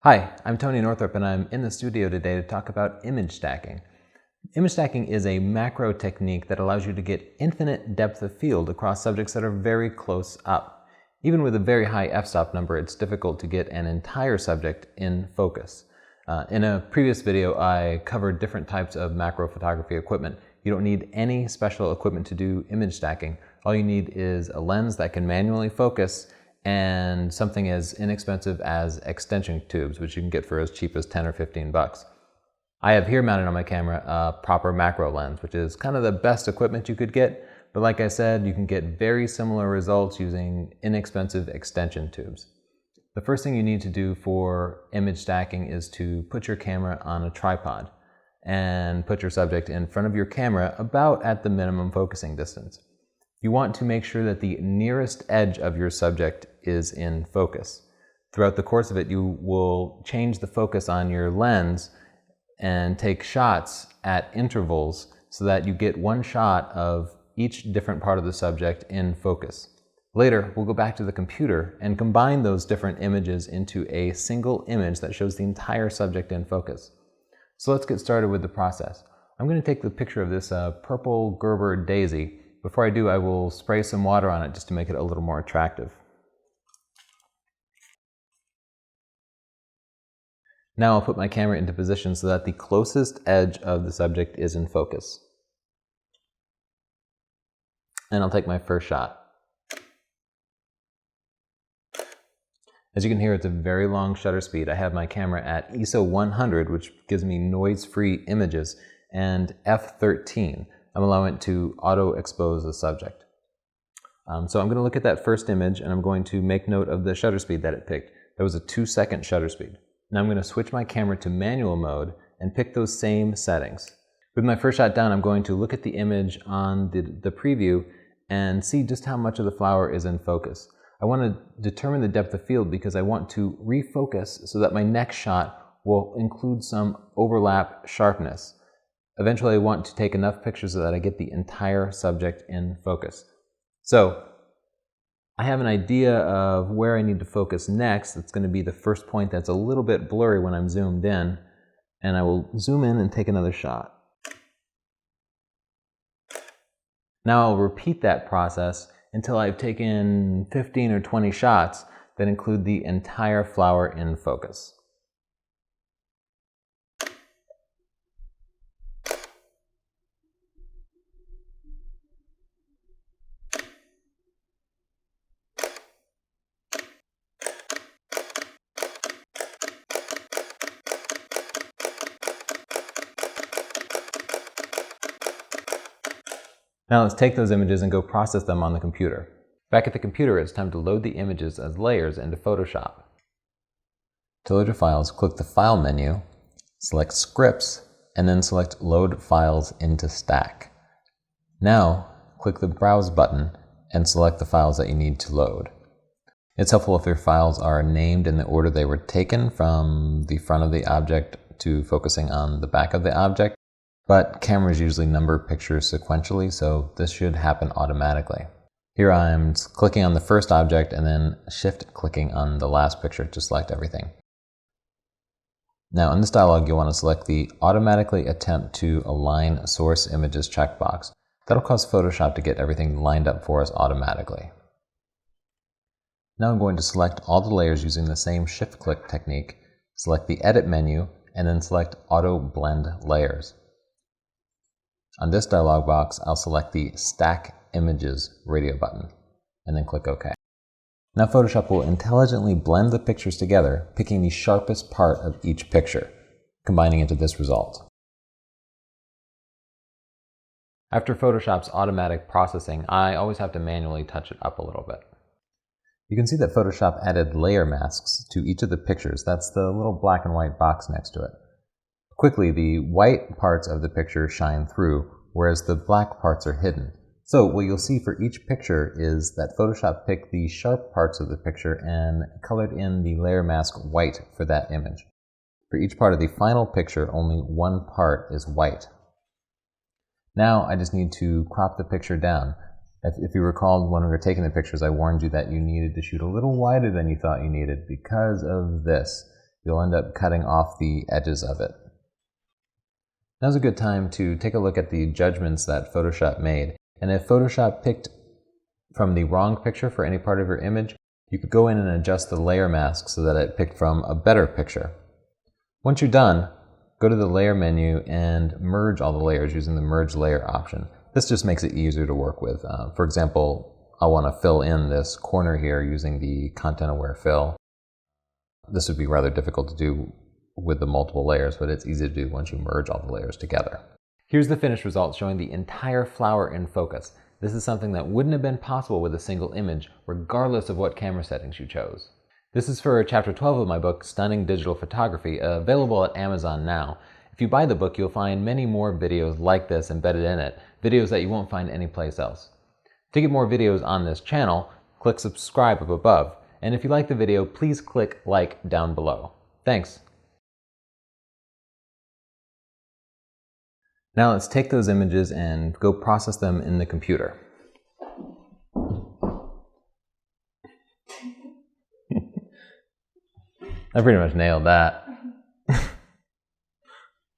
Hi, I'm Tony Northrup and I'm in the studio today to talk about image stacking. Image stacking is a macro technique that allows you to get infinite depth of field across subjects that are very close up. Even with a very high f-stop number, it's difficult to get an entire subject in focus. In a previous video, I covered different types of macro photography equipment. You don't need any special equipment to do image stacking. All you need is a lens that can manually focus and something as inexpensive as extension tubes, which you can get for as cheap as 10 or 15 bucks. I have here mounted on my camera a proper macro lens, which is kind of the best equipment you could get, but like I said, you can get very similar results using inexpensive extension tubes. The first thing you need to do for image stacking is to put your camera on a tripod and put your subject in front of your camera about at the minimum focusing distance. You want to make sure that the nearest edge of your subject is in focus. Throughout the course of it, you will change the focus on your lens and take shots at intervals so that you get one shot of each different part of the subject in focus. Later, we'll go back to the computer and combine those different images into a single image that shows the entire subject in focus. So let's get started with the process. I'm going to take the picture of this purple Gerber daisy. Before I do, I will spray some water on it just to make it a little more attractive. Now I'll put my camera into position so that the closest edge of the subject is in focus. And I'll take my first shot. As you can hear, it's a very long shutter speed. I have my camera at ISO 100, which gives me noise-free images, and f13. I'm allowing it to auto-expose the subject. So I'm going to look at that first image and I'm going to make note of the shutter speed that it picked. That was a 2-second shutter speed. Now I'm going to switch my camera to manual mode and pick those same settings. With my first shot down, I'm going to look at the image on the preview and see just how much of the flower is in focus. I want to determine the depth of field because I want to refocus so that my next shot will include some overlap sharpness. Eventually, I want to take enough pictures so that I get the entire subject in focus. So I have an idea of where I need to focus next. It's going to be the first point that's a little bit blurry when I'm zoomed in. And I will zoom in and take another shot. Now I'll repeat that process until I've taken 15 or 20 shots that include the entire flower in focus. Now let's take those images and go process them on the computer. Back at the computer, it's time to load the images as layers into Photoshop. To load your files, click the File menu, select Scripts, and then select Load Files into Stack. Now, click the Browse button and select the files that you need to load. It's helpful if your files are named in the order they were taken, from the front of the object to focusing on the back of the object. But cameras usually number pictures sequentially, so this should happen automatically. Here I'm clicking on the first object and then shift-clicking on the last picture to select everything. Now in this dialog, you'll want to select the Automatically Attempt to Align Source Images checkbox. That'll cause Photoshop to get everything lined up for us automatically. Now I'm going to select all the layers using the same shift-click technique, select the Edit menu, and then select Auto Blend Layers. On this dialog box, I'll select the Stack Images radio button, and then click OK. Now Photoshop will intelligently blend the pictures together, picking the sharpest part of each picture, combining into this result. After Photoshop's automatic processing, I always have to manually touch it up a little bit. You can see that Photoshop added layer masks to each of the pictures. That's the little black and white box next to it. Quickly, the white parts of the picture shine through, whereas the black parts are hidden. So what you'll see for each picture is that Photoshop picked the sharp parts of the picture and colored in the layer mask white for that image. For each part of the final picture, only one part is white. Now I just need to crop the picture down. If you recall, when we were taking the pictures, I warned you that you needed to shoot a little wider than you thought you needed because of this. You'll end up cutting off the edges of it. Now's a good time to take a look at the judgments that Photoshop made. And if Photoshop picked from the wrong picture for any part of your image, you could go in and adjust the layer mask so that it picked from a better picture. Once you're done, go to the layer menu and merge all the layers using the merge layer option. This just makes it easier to work with. For example, I want to fill in this corner here using the content aware fill. This would be rather difficult to do with the multiple layers, but it's easy to do once you merge all the layers together. Here's the finished result showing the entire flower in focus. This is something that wouldn't have been possible with a single image, regardless of what camera settings you chose. This is for chapter 12 of my book, Stunning Digital Photography, available at Amazon now. If you buy the book, you'll find many more videos like this embedded in it, videos that you won't find anyplace else. To get more videos on this channel, click subscribe up above. And if you like the video, please click like down below. Thanks. Now let's take those images and go process them in the computer. I pretty much nailed that.